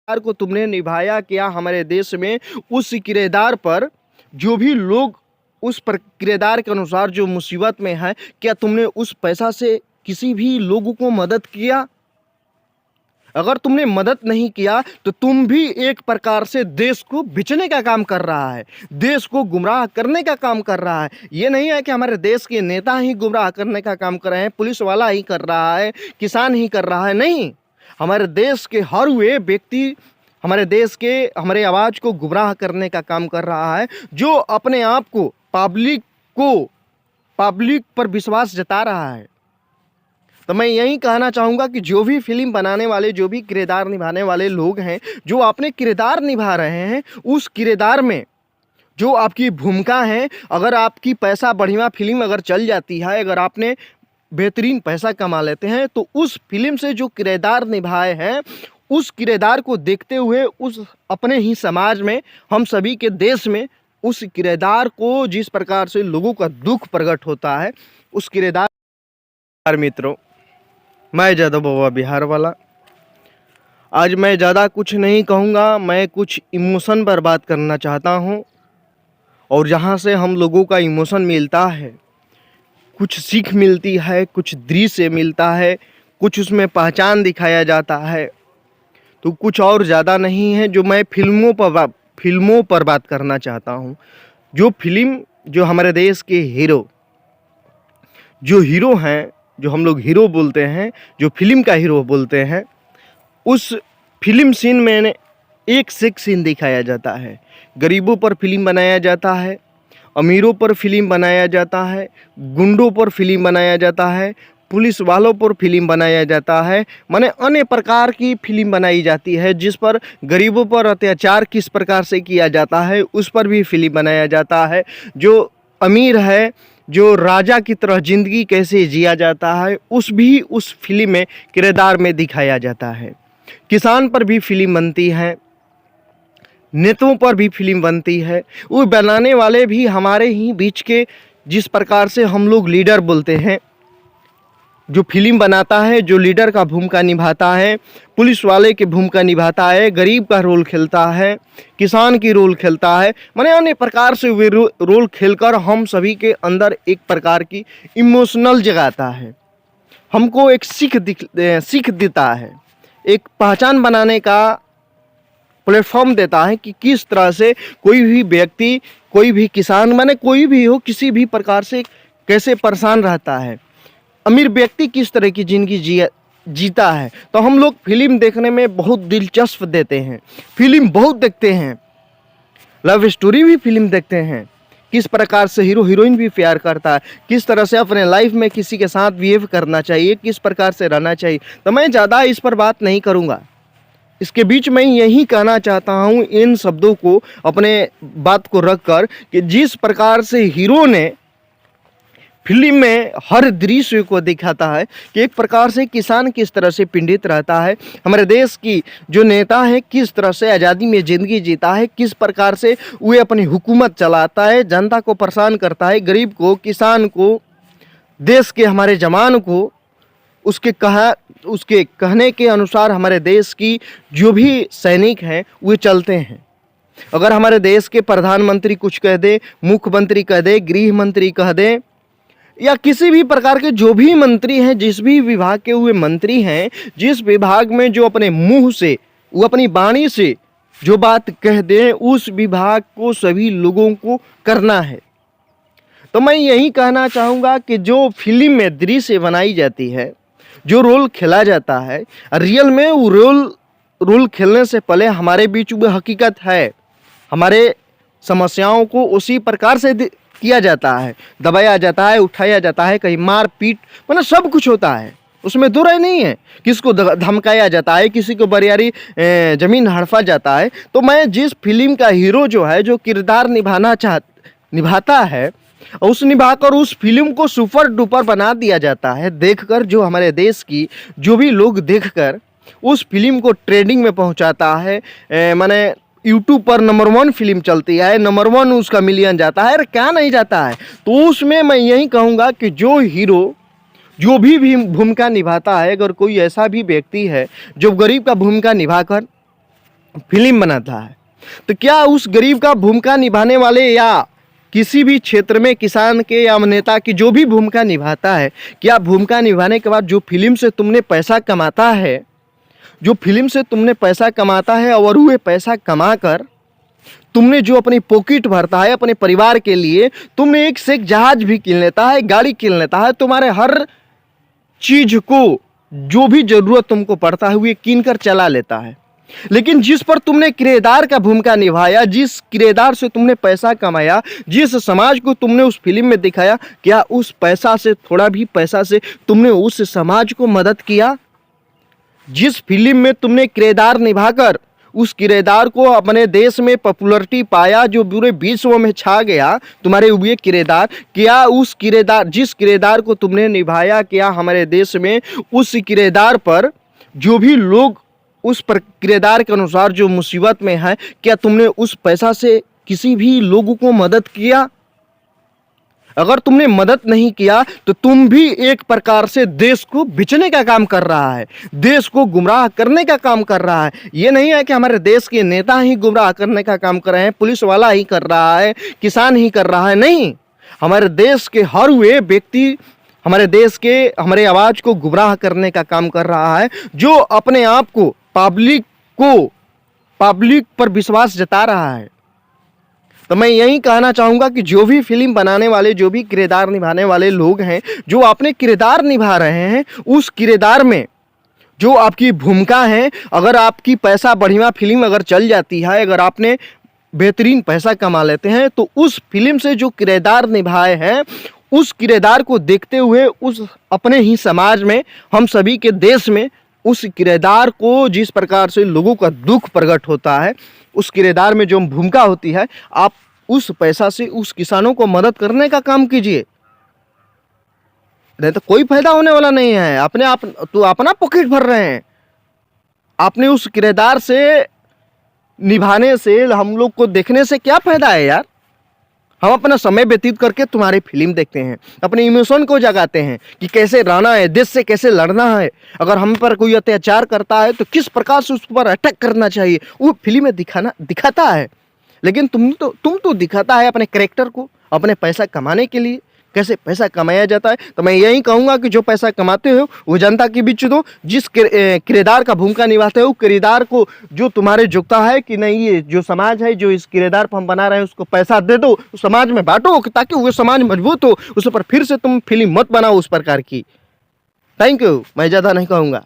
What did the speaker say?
किरदार को तुमने निभाया क्या हमारे देश में? उस किरदार पर जो भी लोग उस पर किरदार के अनुसार जो मुसीबत में है, क्या तुमने उस पैसा से किसी भी लोगों को मदद किया? अगर तुमने मदद नहीं किया तो तुम भी एक प्रकार से देश को बिचने का काम कर रहा है, देश को गुमराह करने का काम कर रहा है। ये नहीं है कि हमारे देश के नेता ही गुमराह करने का काम कर रहे हैं, पुलिस वाला ही कर रहा है, किसान ही कर रहा है, नहीं। हमारे देश के हर वे व्यक्ति हमारे देश के हमारे आवाज़ को गुमराह करने का काम कर रहा है, जो अपने आप को पब्लिक पर विश्वास जता रहा है। तो मैं यही कहना चाहूँगा कि जो भी फिल्म बनाने वाले, जो भी किरदार निभाने वाले लोग हैं, जो अपने किरदार निभा रहे हैं, उस किरदार में जो आपकी भूमिका है, अगर आपकी पैसा बढ़िया फिल्म अगर चल जाती है, अगर आपने बेहतरीन पैसा कमा लेते हैं, तो उस फिल्म से जो किरदार निभाए हैं, उस किरदार को देखते हुए उस अपने ही समाज में, हम सभी के देश में उस किरदार को जिस प्रकार से लोगों का दुख प्रकट होता है, उस किरदार मित्रों, मैं जादव बाबा बिहार वाला। आज मैं ज़्यादा कुछ नहीं कहूँगा, मैं कुछ इमोशन पर बात करना चाहता हूँ, और जहाँ से हम लोगों का इमोशन मिलता है, कुछ सीख मिलती है, कुछ दृश्य मिलता है, कुछ उसमें पहचान दिखाया जाता है, तो कुछ और ज़्यादा नहीं है। जो मैं फिल्मों पर बात करना चाहता हूँ, जो फिल्म, जो हमारे देश के हीरो हैं, जो हम लोग हीरो बोलते हैं, जो फिल्म का हीरो बोलते हैं, उस फिल्म सीन में एक से एक सीन दिखाया जाता है। गरीबों पर फिल्म बनाया जाता है, अमीरों पर फिल्म बनाया जाता है, गुंडों पर फिल्म बनाया जाता है, पुलिस वालों पर फिल्म बनाया जाता है, माने अन्य प्रकार की फिल्म बनाई जाती है। जिस पर गरीबों पर अत्याचार किस प्रकार से किया जाता है, उस पर भी फिल्म बनाया जाता है। जो अमीर है, जो राजा की तरह ज़िंदगी कैसे जिया जाता है, उस फिल्म में किरदार में दिखाया जाता है। किसान पर भी फिल्म बनती है, नेताओं पर भी फिल्म बनती है। वो बनाने वाले भी हमारे ही बीच के, जिस प्रकार से हम लोग लीडर बोलते हैं, जो फिल्म बनाता है, जो लीडर का भूमिका निभाता है, पुलिस वाले की भूमिका निभाता है, गरीब का रोल खेलता है, किसान की रोल खेलता है, माने अन्य प्रकार से वे रोल खेलकर हम सभी के अंदर एक प्रकार की इमोशनल जगाता है, हमको एक सीख देता है, एक पहचान बनाने का प्लेटफॉर्म देता है कि किस तरह से कोई भी व्यक्ति, कोई भी किसान, माने कोई भी हो, किसी भी प्रकार से कैसे परेशान रहता है, अमीर व्यक्ति किस तरह की ज़िंदगी जीता है। तो हम लोग फिल्म देखने में बहुत दिलचस्प देते हैं, फिल्म बहुत देखते हैं, लव स्टोरी भी फिल्म देखते हैं, किस प्रकार से हीरो हीरोइन भी प्यार करता है, किस तरह से अपने लाइफ में किसी के साथ बिहेव करना चाहिए, किस प्रकार से रहना चाहिए। तो मैं ज़्यादा इस पर बात नहीं करूँगा। इसके बीच में यही कहना चाहता हूँ, इन शब्दों को, अपने बात को रख कर, कि जिस प्रकार से हीरो ने फिल्म में हर दृश्य को दिखाता है कि एक प्रकार से किसान किस तरह से पीड़ित रहता है, हमारे देश की जो नेता है किस तरह से आज़ादी में ज़िंदगी जीता है, किस प्रकार से वह अपनी हुकूमत चलाता है, जनता को परेशान करता है, गरीब को, किसान को, देश के हमारे जवान को, उसके कहने के अनुसार हमारे देश की जो भी सैनिक हैं वे चलते हैं। अगर हमारे देश के प्रधानमंत्री कुछ कह दे, मुख्यमंत्री कह दे, गृह मंत्री कह दे, या किसी भी प्रकार के जो भी मंत्री हैं, जिस भी विभाग के हुए मंत्री हैं, जिस विभाग में जो अपने मुंह से, वो अपनी वाणी से जो बात कह दें, उस विभाग को सभी लोगों को करना है। तो मैं यही कहना चाहूँगा कि जो फिल्म में दृश्य बनाई जाती है, जो रोल खेला जाता है, रियल में वो रोल खेलने से पहले हमारे बीच वो हकीकत है, हमारे समस्याओं को उसी प्रकार से किया जाता है, दबाया जाता है, उठाया जाता है, कहीं मार पीट, मतलब सब कुछ होता है, उसमें दो राय नहीं है। किसको धमकाया जाता है, किसी को बरियारी ज़मीन हड़पा जाता है। तो मैं जिस फिल्म का हीरो जो है, जो किरदार निभाता है, निभाकर उस फिल्म को सुपर डुपर बना दिया जाता है, देखकर जो हमारे देश की जो भी लोग देखकर उस फिल्म को ट्रेंडिंग में पहुंचाता है, माने यूट्यूब पर नंबर 1 फिल्म चलती है, नंबर 1 उसका मिलियन जाता है, क्या नहीं जाता है। तो उसमें मैं यही कहूँगा कि जो हीरो जो भी भूमिका निभाता है, अगर कोई ऐसा भी व्यक्ति है जो गरीब का भूमिका निभाकर फिल्म बनाता है, तो क्या उस गरीब का भूमिका निभाने वाले या किसी भी क्षेत्र में किसान के या नेता की जो भी भूमिका निभाता है, क्या भूमिका निभाने के बाद जो फिल्म से तुमने पैसा कमाता है, जो फिल्म से तुमने पैसा कमाता है और वह पैसा कमा कर तुमने जो अपनी पॉकेट भरता है अपने परिवार के लिए, तुमने एक से एक जहाज भी किन लेता है, गाड़ी किन लेता है, तुम्हारे हर चीज को जो भी जरूरत तुमको पड़ता है वो कीन कर चला लेता है। लेकिन जिस पर तुमने किरदार का भूमिका निभाया, जिस किरदार से तुमने पैसा कमाया, जिस समाज को तुमने उस फिल्म में दिखाया, क्या उस पैसा से, थोड़ा भी पैसा से तुमने उस समाज को मदद किया? जिस फिल्म में तुमने किरदार निभाकर उस किरदार को अपने देश में पॉपुलरिटी पाया, जो पूरे विश्व में छा गया तुम्हारे हुए किरदार, क्या उस किरदार, जिस किरदार को तुमने निभाया, क्या हमारे देश में उस किरदार पर जो भी लोग उस पर किरदार के अनुसार जो मुसीबत में है, क्या तुमने उस पैसा से किसी भी लोगों को मदद किया? अगर तुमने मदद नहीं किया तो तुम भी एक प्रकार से देश को बेचने का काम कर रहा है, देश को गुमराह करने का काम कर रहा है। ये नहीं है कि हमारे देश के नेता ही गुमराह करने का काम कर रहे हैं, पुलिस वाला ही कर रहा है, किसान ही कर रहा है, नहीं, हमारे देश के हर वे व्यक्ति हमारे देश के, हमारे आवाज को गुमराह करने का काम कर रहा है, जो अपने आप को पब्लिक पर विश्वास जता रहा है। तो मैं यही कहना चाहूँगा कि जो भी फिल्म बनाने वाले, जो भी किरदार निभाने वाले लोग हैं, जो अपने किरदार निभा रहे हैं, उस किरदार में जो आपकी भूमिका है, अगर आपकी पैसा बढ़िया फिल्म अगर चल जाती है, अगर आपने बेहतरीन पैसा कमा लेते हैं, तो उस फिल्म से जो किरदार निभाए हैं, उस किरदार को देखते हुए उस अपने ही समाज में, हम सभी के देश में उस किरदार को जिस प्रकार से लोगों का दुख प्रकट होता है, उस किरदार में जो भूमिका होती है, आप उस पैसा से उस किसानों को मदद करने का काम कीजिए, नहीं तो कोई फायदा होने वाला नहीं है। अपने आप तो अपना पॉकेट भर रहे हैं। आपने उस किरदार से निभाने से, हम लोग को देखने से क्या फायदा है यार? हम अपना समय व्यतीत करके तुम्हारी फिल्म देखते हैं, अपने इमोशन को जगाते हैं कि कैसे रहना है, देश से कैसे लड़ना है, अगर हम पर कोई अत्याचार करता है तो किस प्रकार से उस पर अटैक करना चाहिए, वो फिल्म में दिखाता है। लेकिन तुम तो दिखाता है अपने कैरेक्टर को, अपने पैसा कमाने के लिए, कैसे पैसा कमाया जाता है। तो मैं यही कहूँगा कि जो पैसा कमाते हो वो जनता के बीच दो, जिस किरदार का भूमिका निभाते हो, किरदार को जो तुम्हारे झुकता है कि नहीं, ये जो समाज है, जो इस किरदार पर हम बना रहे हैं, उसको पैसा दे दो, उस समाज में बांटो, ताकि वो समाज मजबूत हो, उस पर फिर से तुम फिल्म मत बनाओ उस प्रकार की। थैंक यू, मैं ज़्यादा नहीं कहूँगा।